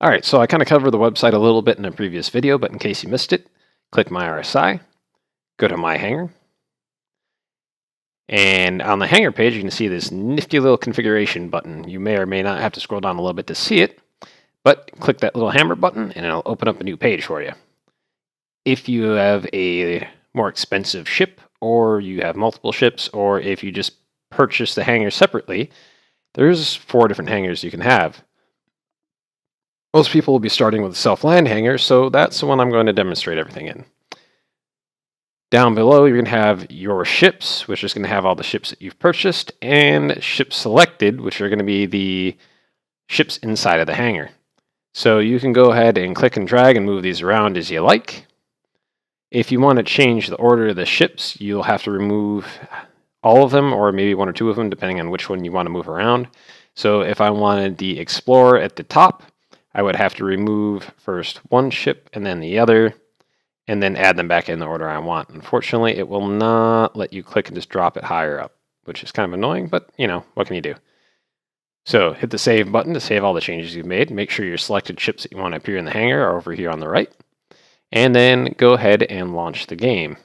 Alright, so I kind of covered the website a little bit in a previous video, but in case you missed it, click My RSI, go to My Hangar, and on the Hangar page you can see this nifty little configuration button. You may or may not have to scroll down a little bit to see it, but click that little hammer button and it'll open up a new page for you. If you have a more expensive ship, or you have multiple ships, or if you just purchase the hangar separately, there's 4 different hangars you can have. Most people will be starting with a self-land hangar, so that's the one I'm going to demonstrate everything in. Down below, you're going to have your ships, which is going to have all the ships that you've purchased, and ships selected, which are going to be the ships inside of the hangar. So you can go ahead and click and drag and move these around as you like. If you want to change the order of the ships, you'll have to remove all of them, or maybe 1 or 2 of them, depending on which one you want to move around. So if I wanted the Explorer at the top, I would have to remove first one ship and then the other, and then add them back in the order I want. Unfortunately, it will not let you click and just drop it higher up, which is kind of annoying, but you know, what can you do? So hit the save button to save all the changes you've made. Make sure your selected ships that you want to appear in the hangar are over here on the right, and then go ahead and launch the game.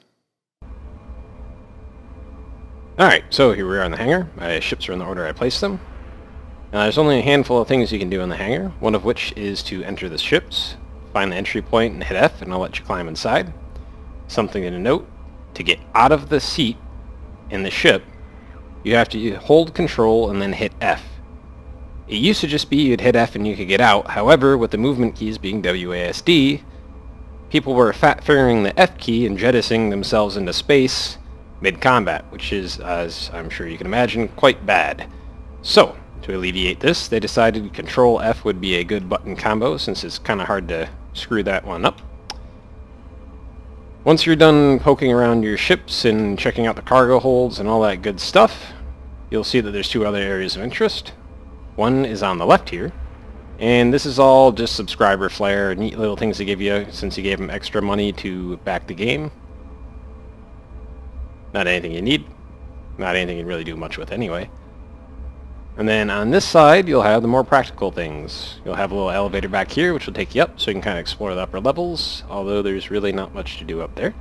Alright, so here we are in the hangar. My ships are in the order I placed them. Now there's only a handful of things you can do in the hangar, one of which is to enter the ships, find the entry point and hit F, and I'll let you climb inside. Something to note, to get out of the seat in the ship, you have to hold control and then hit F. It used to just be you'd hit F and you could get out. However, with the movement keys being WASD, people were fat-fingering the F key and jettisoning themselves into space mid-combat, which is, as I'm sure you can imagine, quite bad. So, to alleviate this, they decided Control F would be a good button combo, since it's kind of hard to screw that one up. Once you're done poking around your ships and checking out the cargo holds and all that good stuff, you'll see that there's 2 other areas of interest. One is on the left here, and this is all just subscriber flair, neat little things to give you since you gave them extra money to back the game. Not anything you need, not anything you can really do much with anyway. And then on this side, you'll have the more practical things. You'll have a little elevator back here, which will take you up, so you can kind of explore the upper levels, although there's really not much to do up there.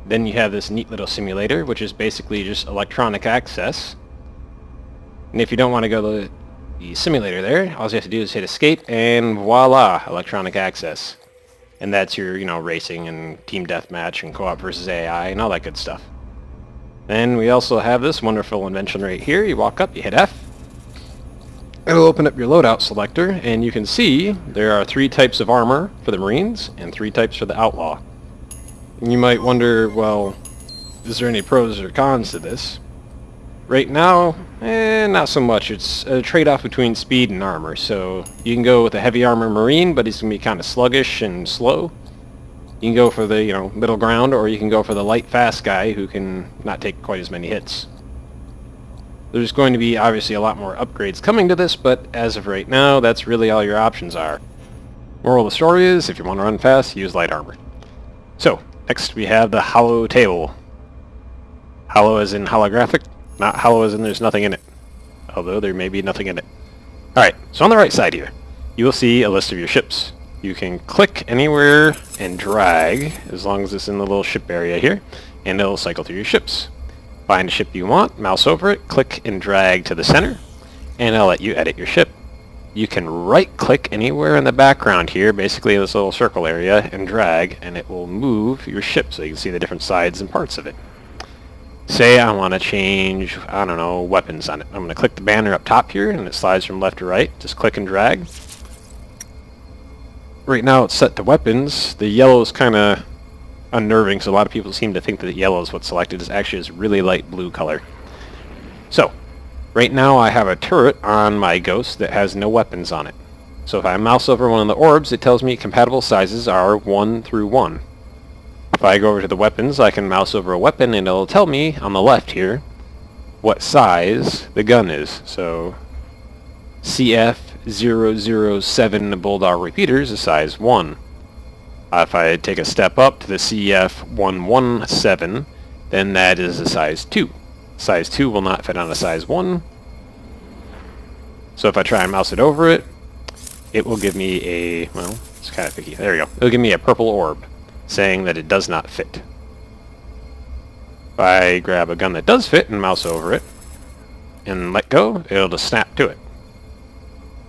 Then you have this neat little simulator, which is basically just electronic access. And if you don't want to go to the simulator there, all you have to do is hit escape, and voila, electronic access. And that's your, racing and team deathmatch and co-op versus AI and all that good stuff. Then we also have this wonderful invention right here. You walk up, you hit F. It'll open up your loadout selector, and you can see there are 3 types of armor for the Marines and 3 types for the Outlaw. And you might wonder, well, is there any pros or cons to this? Right now, not so much. It's a trade-off between speed and armor. So you can go with a heavy armor Marine, but he's going to be kind of sluggish and slow. You can go for the, middle ground, or you can go for the light, fast guy who can not take quite as many hits. There's going to be obviously a lot more upgrades coming to this, but as of right now, that's really all your options are. Moral of the story is, if you want to run fast, use light armor. So, next we have the hollow table. Hollow as in holographic, not hollow as in there's nothing in it. Although there may be nothing in it. Alright, so on the right side here, you will see a list of your ships. You can click anywhere and drag, as long as it's in the little ship area here, and it'll cycle through your ships. Find a ship you want, mouse over it, click and drag to the center, and it'll let you edit your ship. You can right-click anywhere in the background here, basically this little circle area, and drag, and it will move your ship so you can see the different sides and parts of it. Say I want to change, I don't know, weapons on it. I'm going to click the banner up top here, and it slides from left to right. Just click and drag. Right now it's set to weapons. The yellow is kind of unnerving, so a lot of people seem to think that yellow is what's selected. It's actually this really light blue color. So, right now I have a turret on my Ghost that has no weapons on it. So if I mouse over one of the orbs, it tells me compatible sizes are 1 through 1. If I go over to the weapons, I can mouse over a weapon and it'll tell me on the left here what size the gun is. So CF007 Bulldog repeaters is size 1. If I take a step up to the CF117, then that is a size 2. Size 2 will not fit on a size 1. So if I try and mouse it over it, it will give me a, well, it's kind of picky. There we go. It'll give me a purple orb saying that it does not fit. If I grab a gun that does fit and mouse over it and let go, it'll just snap to it.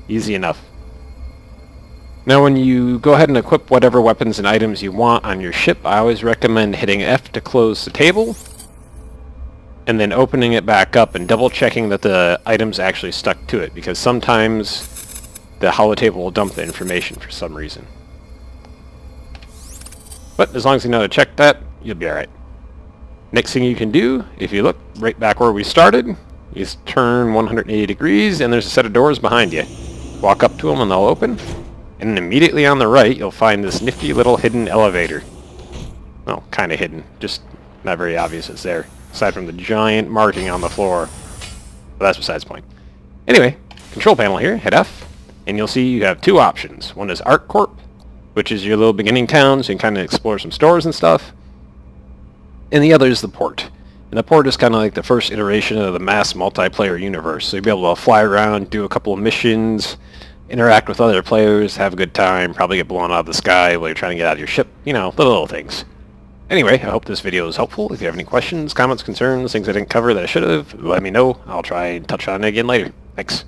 Easy enough. Now when you go ahead and equip whatever weapons and items you want on your ship, I always recommend hitting F to close the table, and then opening it back up and double checking that the items actually stuck to it, because sometimes the holotable will dump the information for some reason. But as long as you know how to check that, you'll be alright. Next thing you can do, if you look right back where we started, you just turn 180 degrees and there's a set of doors behind you. Walk up to them and they'll open. And immediately on the right, you'll find this nifty little hidden elevator. Well, kind of hidden. Just not very obvious it's there. Aside from the giant marking on the floor. But that's besides the point. Anyway, control panel here, hit F. And you'll see you have two options. One is Art Corp, which is your little beginning town, so you can kind of explore some stores and stuff. And the other is the port. And the port is kind of like the first iteration of the mass multiplayer universe. So you'll be able to fly around, do a couple of missions, interact with other players, have a good time, probably get blown out of the sky while you're trying to get out of your ship. You know, the little things. Anyway, I hope this video is helpful. If you have any questions, comments, concerns, things I didn't cover that I should have, let me know. I'll try and touch on it again later. Thanks.